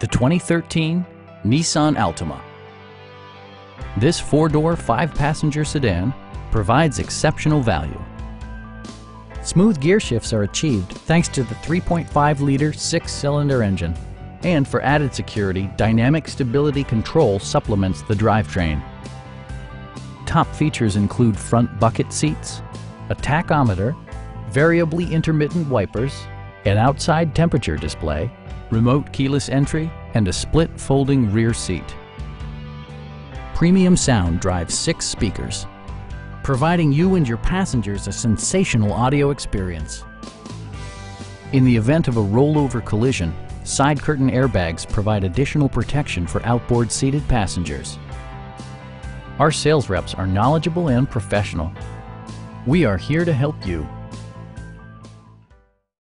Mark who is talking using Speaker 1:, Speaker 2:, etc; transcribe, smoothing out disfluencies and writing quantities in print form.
Speaker 1: the 2013 Nissan Altima. This four-door, five-passenger sedan provides exceptional value. Smooth gear shifts are achieved thanks to the 3.5-liter six-cylinder engine. And for added security, dynamic stability control supplements the drivetrain. Top features include front bucket seats, a tachometer, variably intermittent wipers, an outside temperature display, remote keyless entry, and a split folding rear seat. Premium sound drives 6 speakers, providing you and your passengers a sensational audio experience. In the event of a rollover collision, side curtain airbags provide additional protection for outboard seated passengers. Our sales reps are knowledgeable and professional. We are here to help you.